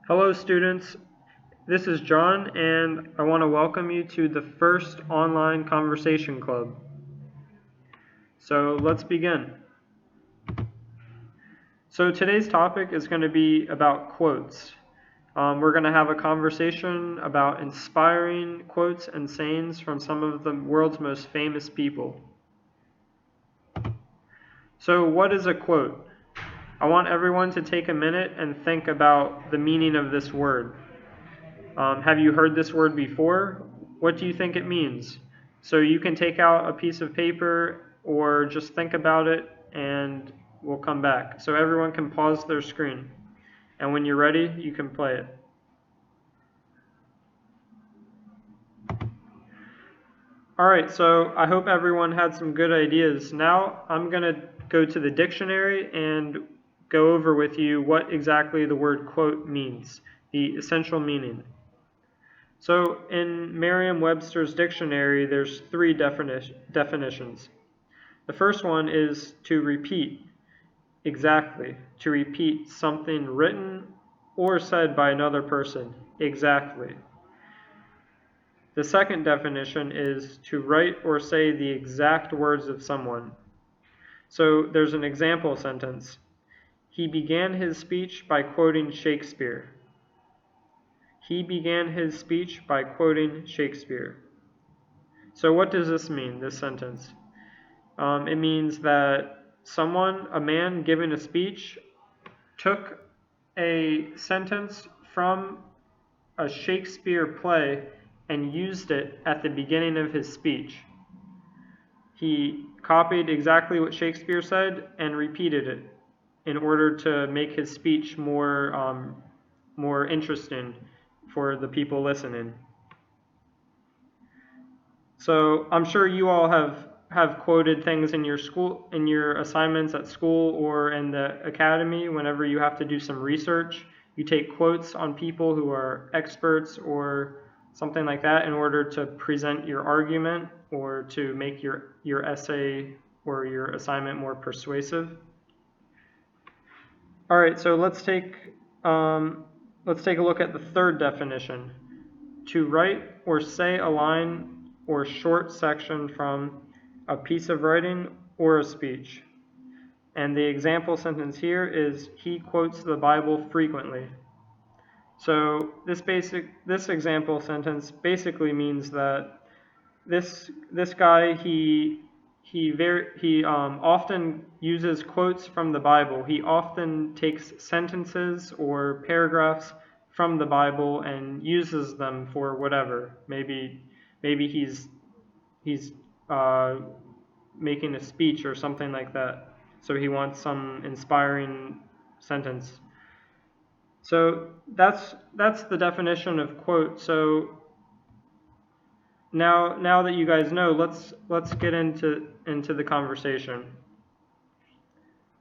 Hello students, this is John and I want to welcome you to the first online conversation club. So let's begin. So today's topic is going to be about quotes. We're going to have a conversation about inspiring quotes and sayings from some of the world's most famous people. So what is a quote? I want everyone to take a minute and think about the meaning of this word. Have you heard this word before? What do you think it means? So you can take out a piece of paper or just think about it and we'll come back. So everyone can pause their screen. And when you're ready, you can play it. Alright, so I hope everyone had some good ideas. Now I'm going to go to the dictionary and go over with you what exactly the word quote means, the essential meaning. So in Merriam-Webster's dictionary, there's three definitions. The first one is to repeat, exactly, to repeat something written or said by another person, exactly. The second definition is to write or say the exact words of someone. So there's an example sentence. He began his speech by quoting Shakespeare. He began his speech by quoting Shakespeare. So what does this mean, this sentence? It means that a man giving a speech, took a sentence from a Shakespeare play and used it at the beginning of his speech. He copied exactly what Shakespeare said and repeated it in order to make his speech more interesting for the people listening. So I'm sure you all have quoted things in your assignments at school or in the academy. Whenever you have to do some research, you take quotes on people who are experts or something like that in order to present your argument or to make your essay or your assignment more persuasive. All right, so let's take a look at the third definition. To write or say a line or short section from a piece of writing or a speech. And the example sentence here is, he quotes the Bible frequently. So this example sentence basically means that this guy he often uses quotes from the Bible. He often takes sentences or paragraphs from the Bible and uses them for whatever. Maybe he's making a speech or something like that. So he wants some inspiring sentence. So that's the definition of quote. So now that you guys know, let's get into the conversation.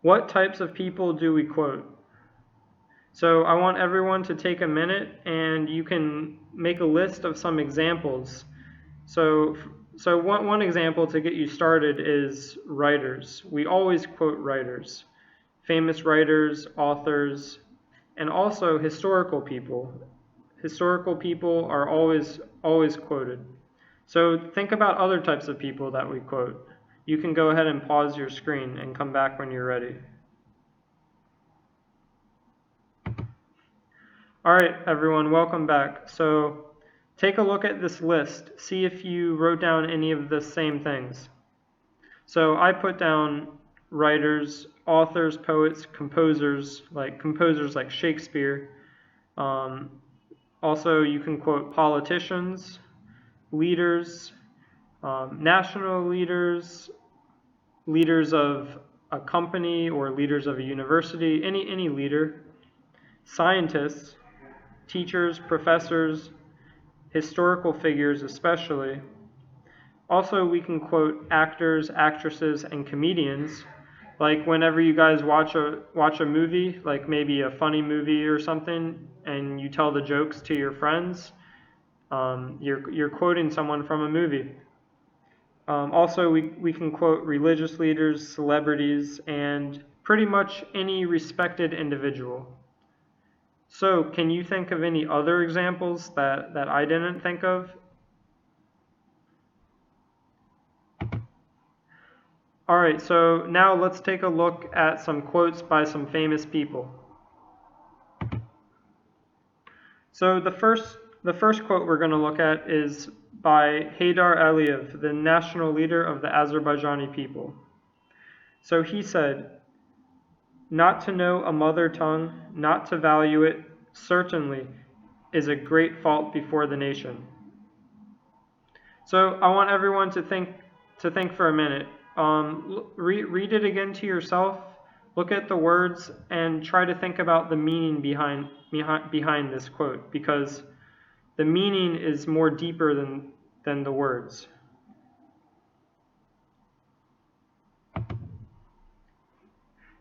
What types of people do we quote? So I want everyone to take a minute and you can make a list of some examples. So one example to get you started is writers. We always quote writers, famous writers, authors, and also historical people. Historical people are always quoted. So think about other types of people that we quote. You can go ahead and pause your screen and come back when you're ready. All right, everyone, welcome back. So take a look at this list. See if you wrote down any of the same things. So I put down writers, authors, poets, composers like Shakespeare. Also, you can quote politicians, leaders, national leaders, leaders of a company or leaders of a university, any leader, scientists, teachers, professors, historical figures especially. Also, we can quote actors, actresses, and comedians. Like whenever you guys watch a movie, like maybe a funny movie or something, and you tell the jokes to your friends, you're quoting someone from a movie. Also, we can quote religious leaders, celebrities, and pretty much any respected individual. So, can you think of any other examples that I didn't think of? All right, so now let's take a look at some quotes by some famous people. So the first quote we're going to look at is by Heydar Aliyev, the national leader of the Azerbaijani people. So he said, "Not to know a mother tongue, not to value it, certainly, is a great fault before the nation." So I want everyone to think for a minute. Read it again to yourself. Look at the words and try to think about the meaning behind this quote, because the meaning is more deeper than the words.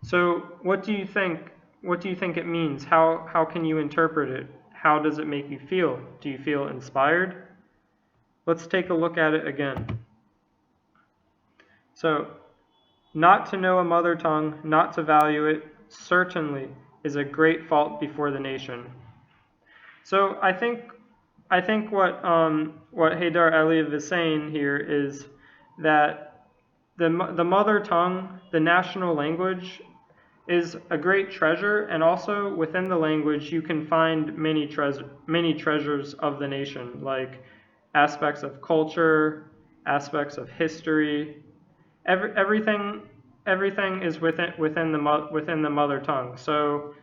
So what do you think? What do you think it means? How can you interpret it? How does it make you feel? Do you feel inspired? Let's take a look at it again. So, not to know a mother tongue, not to value it, certainly is a great fault before the nation. So I think what Heydar Aliyev is saying here is that the mother tongue, the national language, is a great treasure, and also within the language you can find many treasures of the nation, like aspects of culture, aspects of history. Everything is within the mother tongue. So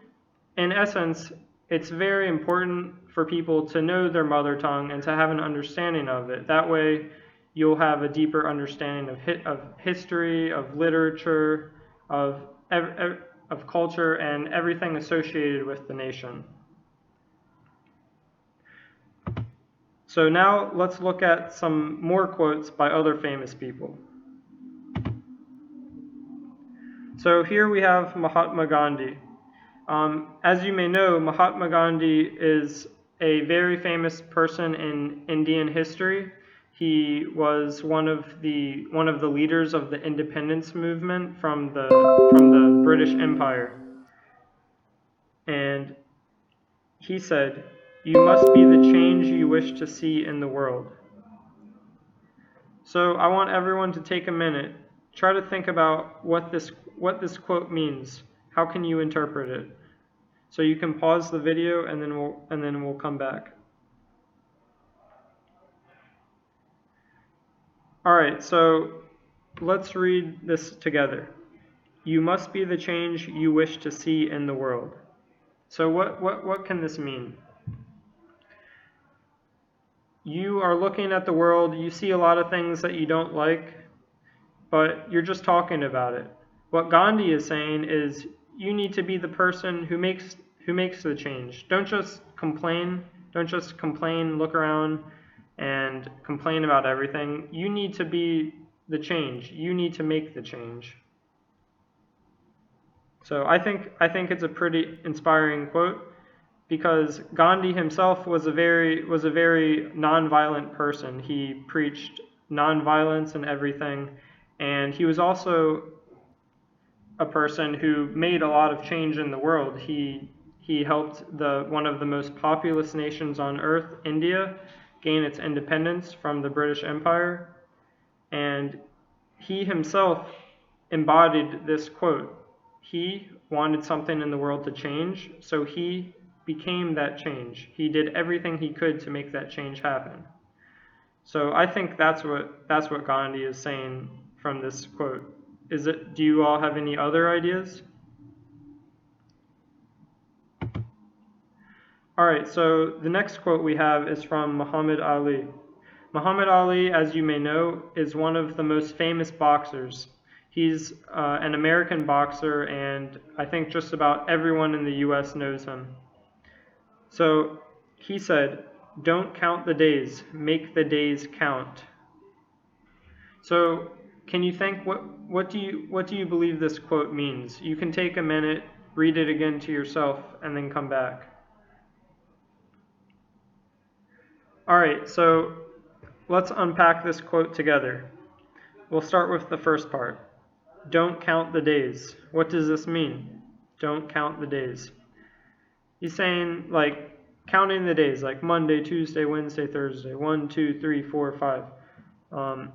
in essence, it's very important for people to know their mother tongue and to have an understanding of it. That way, you'll have a deeper understanding of history, of literature, of culture, and everything associated with the nation. So now let's look at some more quotes by other famous people. So here we have Mahatma Gandhi. As you may know, Mahatma Gandhi is a very famous person in Indian history. He was one of the leaders of the independence movement from the British Empire. And he said, "You must be the change you wish to see in the world." So I want everyone to take a minute, try to think about what this quote means. How can you interpret it? So you can pause the video and then we'll come back. All right, so let's read this together. You must be the change you wish to see in the world. So what can this mean? You are looking at the world, you see a lot of things that you don't like, but you're just talking about it. What Gandhi is saying is you need to be the person who makes the change. Don't just complain, look around and complain about everything. You need to be the change. You need to make the change. So I think it's a pretty inspiring quote, because Gandhi himself was a very nonviolent person. He preached nonviolence and everything, and he was also a person who made a lot of change in the world. He helped one of the most populous nations on earth, India, gain its independence from the British Empire, and he himself embodied this quote. He wanted something in the world to change, so he became that change. He did everything he could to make that change happen. So I think that's what Gandhi is saying from this quote. Do you all have any other ideas? All right, so the next quote we have is from Muhammad Ali. Muhammad Ali, as you may know, is one of the most famous boxers. He's an American boxer, and I think just about everyone in the U.S. knows him. So he said, "Don't count the days, make the days count." So can you think, what do you believe this quote means? You can take a minute, read it again to yourself, and then come back. All right, so let's unpack this quote together. We'll start with the first part. Don't count the days. What does this mean? Don't count the days. He's saying like counting the days, like Monday, Tuesday, Wednesday, Thursday, 1, 2, 3, 4, 5.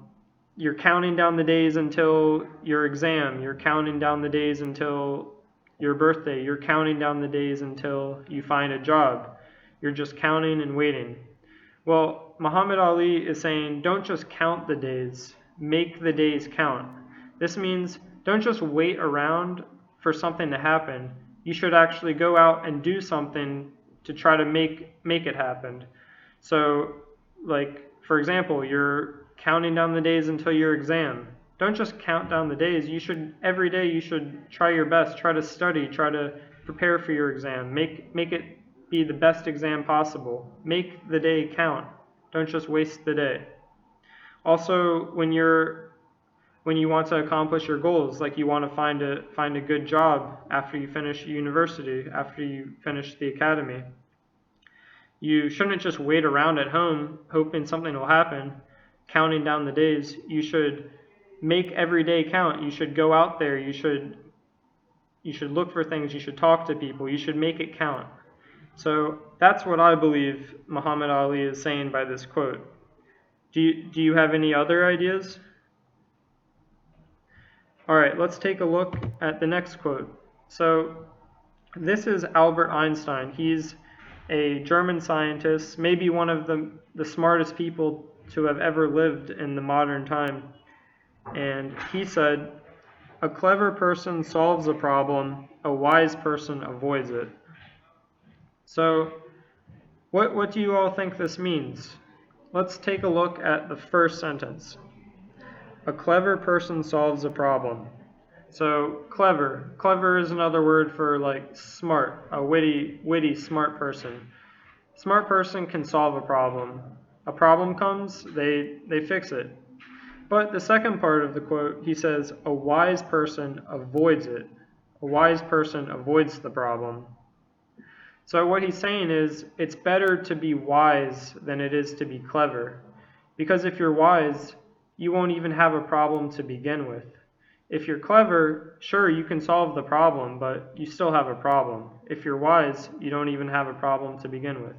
You're counting down the days until your exam. You're counting down the days until your birthday. You're counting down the days until you find a job. You're just counting and waiting. Well, Muhammad Ali is saying, don't just count the days, make the days count. This means don't just wait around for something to happen. You should actually go out and do something to try to make it happen. So, like, for example, you're counting down the days until your exam. Don't just count down the days. Every day you should try your best, try to study, try to prepare for your exam. Make it be the best exam possible. Make the day count. Don't just waste the day. Also, when you want to accomplish your goals, like you want to find a good job after you finish university, after you finish the academy, you shouldn't just wait around at home hoping something will happen, counting down the days. You should make every day count. You should go out there. You should look for things. You should talk to people. You should make it count. So that's what I believe Muhammad Ali is saying by this quote. Do you have any other ideas? All right, let's take a look at the next quote. So this is Albert Einstein. He's a German scientist, maybe one of the smartest people to have ever lived in the modern time. And he said, "A clever person solves a problem, a wise person avoids it." So what do you all think this means? Let's take a look at the first sentence. A clever person solves a problem. So clever is another word for like smart, a witty, smart person. Smart person can solve a problem. A problem comes, they fix it. But the second part of the quote, he says, a wise person avoids it. A wise person avoids the problem. So what he's saying is, it's better to be wise than it is to be clever. Because if you're wise, you won't even have a problem to begin with. If you're clever, sure, you can solve the problem, but you still have a problem. If you're wise, you don't even have a problem to begin with.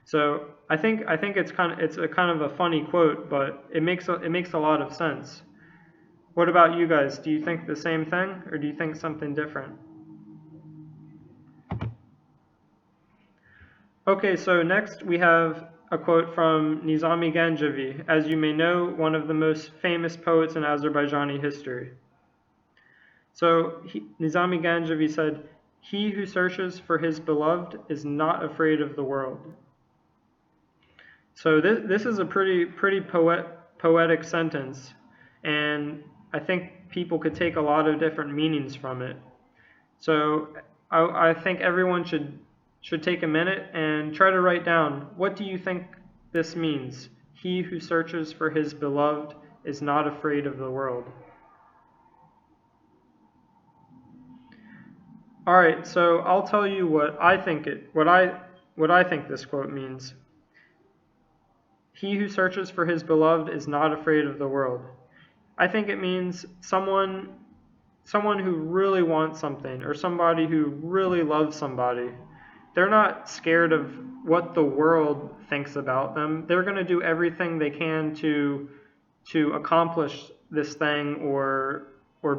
So I think it's a kind of a funny quote, but it makes a lot of sense. What about you guys? Do you think the same thing, or do you think something different? Okay, so next we have a quote from Nizami Ganjavi, as you may know, one of the most famous poets in Azerbaijani history. So Nizami Ganjavi said, "He who searches for his beloved is not afraid of the world." So this is a pretty poetic sentence, and I think people could take a lot of different meanings from it. So I think everyone should take a minute and try to write down, what do you think this means? He who searches for his beloved is not afraid of the world. All right, so I'll tell you what I think this quote means. He who searches for his beloved is not afraid of the world. I think it means someone who really wants something, or somebody who really loves somebody. They're not scared of what the world thinks about them. They're going to do everything they can to accomplish this thing or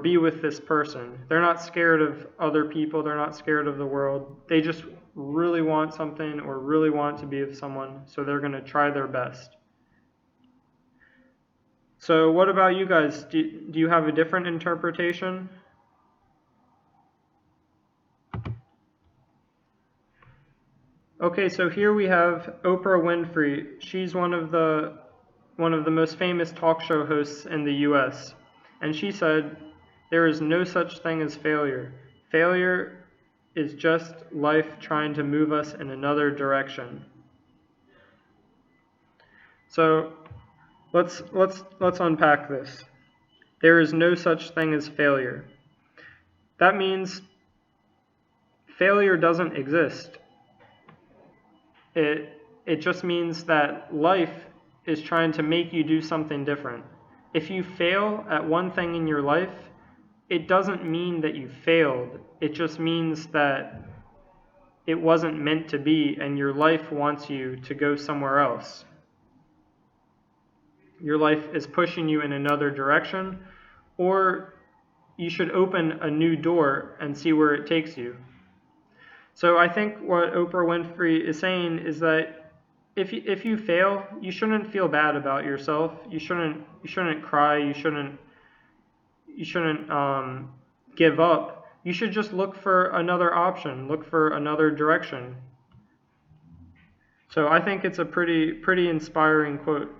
be with this person. They're not scared of other people. They're not scared of the world. They just really want something or really want to be with someone, so they're going to try their best. So what about you guys? Do you have a different interpretation? Okay, so here we have Oprah Winfrey. She's one of the most famous talk show hosts in the US. And she said, "There is no such thing as failure. Failure is just life trying to move us in another direction." So let's unpack this. There is no such thing as failure. That means failure doesn't exist. It just means that life is trying to make you do something different. If you fail at one thing in your life, it doesn't mean that you failed. It just means that it wasn't meant to be and your life wants you to go somewhere else. Your life is pushing you in another direction, or you should open a new door and see where it takes you. So I think what Oprah Winfrey is saying is that if you fail, you shouldn't feel bad about yourself. You shouldn't cry. You shouldn't give up. You should just look for another option. Look for another direction. So I think it's a pretty inspiring quote.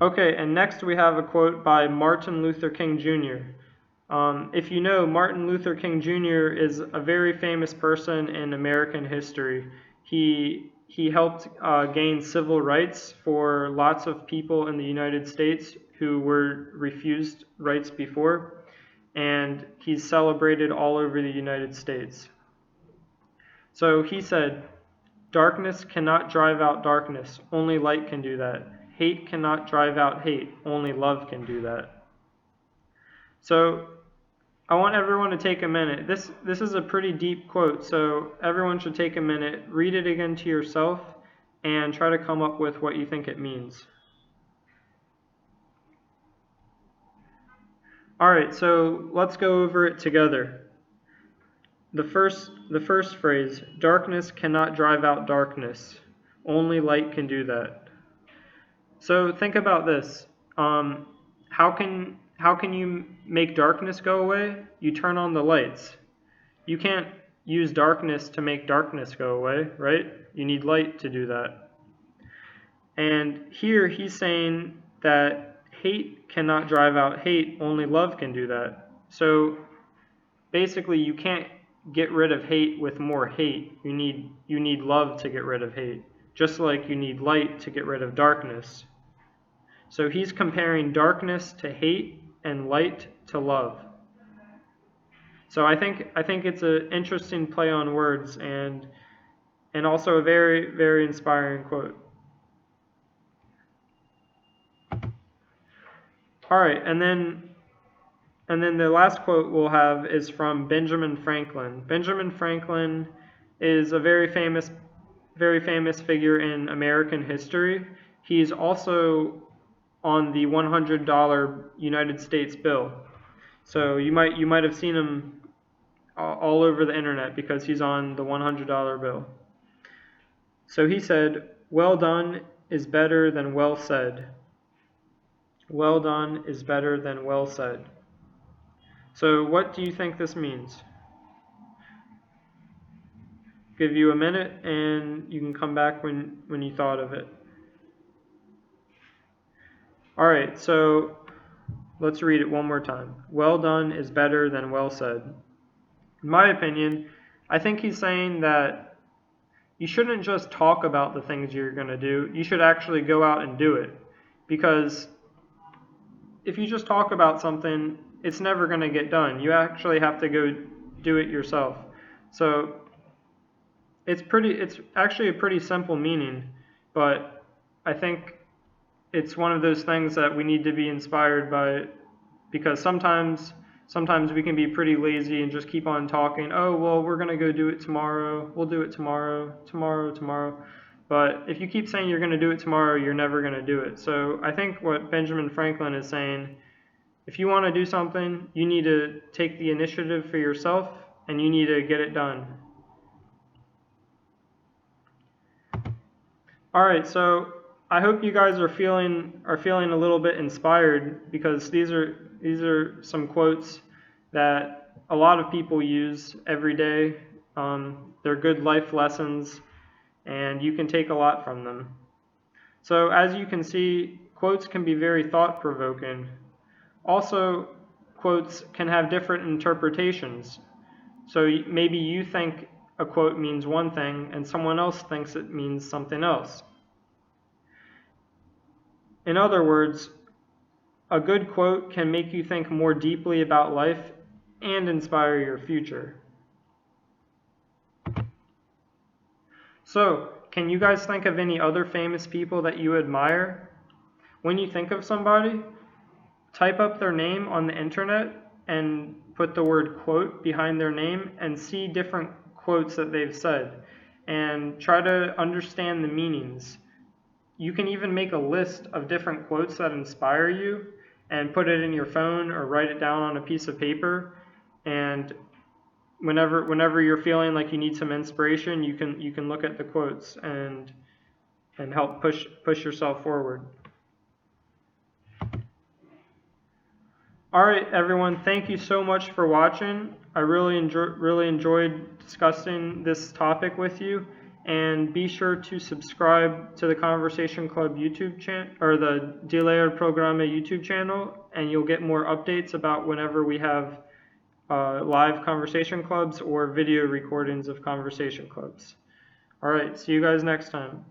Okay, and next we have a quote by Martin Luther King Jr. If you know, Martin Luther King Jr. is a very famous person in American history. He helped gain civil rights for lots of people in the United States who were refused rights before, and he's celebrated all over the United States. So he said, "Darkness cannot drive out darkness, only light can do that. Hate cannot drive out hate, only love can do that." So I want everyone to take a minute. This is a pretty deep quote, so everyone should take a minute, read it again to yourself, and try to come up with what you think it means. Alright, so let's go over it together. The first phrase, darkness cannot drive out darkness. Only light can do that. So think about this. How can you make darkness go away? You turn on the lights. You can't use darkness to make darkness go away, right? You need light to do that. And here he's saying that hate cannot drive out hate, only love can do that. So basically you can't get rid of hate with more hate. You need love to get rid of hate, just like you need light to get rid of darkness. So he's comparing darkness to hate and light to love. So I think it's an interesting play on words and also a very, very inspiring quote. All right, and then the last quote we'll have is from Benjamin Franklin. Benjamin Franklin is a very famous figure in American history. He's also on the $100 United States bill. So you might have seen him all over the internet because he's on the $100 bill. So he said, "Well done is better than well said. Well done is better than well said." So what do you think this means? Give you a minute and you can come back when you thought of it. Alright, so let's read it one more time. Well done is better than well said. In my opinion, I think he's saying that you shouldn't just talk about the things you're going to do. You should actually go out and do it. Because if you just talk about something, it's never going to get done. You actually have to go do it yourself. So it's actually a pretty simple meaning, but I think it's one of those things that we need to be inspired by, because sometimes we can be pretty lazy and just keep on talking. Oh, well, we're going to go do it tomorrow. We'll do it tomorrow. But if you keep saying you're going to do it tomorrow, you're never going to do it. So I think what Benjamin Franklin is saying, if you want to do something, you need to take the initiative for yourself and you need to get it done. All right, so I hope you guys are feeling a little bit inspired, because these are some quotes that a lot of people use every day. They're good life lessons, and you can take a lot from them. So as you can see, quotes can be very thought-provoking. Also, quotes can have different interpretations. So maybe you think a quote means one thing and someone else thinks it means something else. In other words, a good quote can make you think more deeply about life and inspire your future. So, can you guys think of any other famous people that you admire? When you think of somebody, type up their name on the internet and put the word quote behind their name and see different quotes that they've said and try to understand the meanings. You can even make a list of different quotes that inspire you and put it in your phone or write it down on a piece of paper. And whenever you're feeling like you need some inspiration, you can look at the quotes and help push yourself forward. All right, everyone, thank you so much for watching. I really enjoyed discussing this topic with you, and be sure to subscribe to the Conversation Club YouTube channel or the Dileyer Programa YouTube channel, and you'll get more updates about whenever we have live conversation clubs or video recordings of conversation clubs. All right, see you guys next time.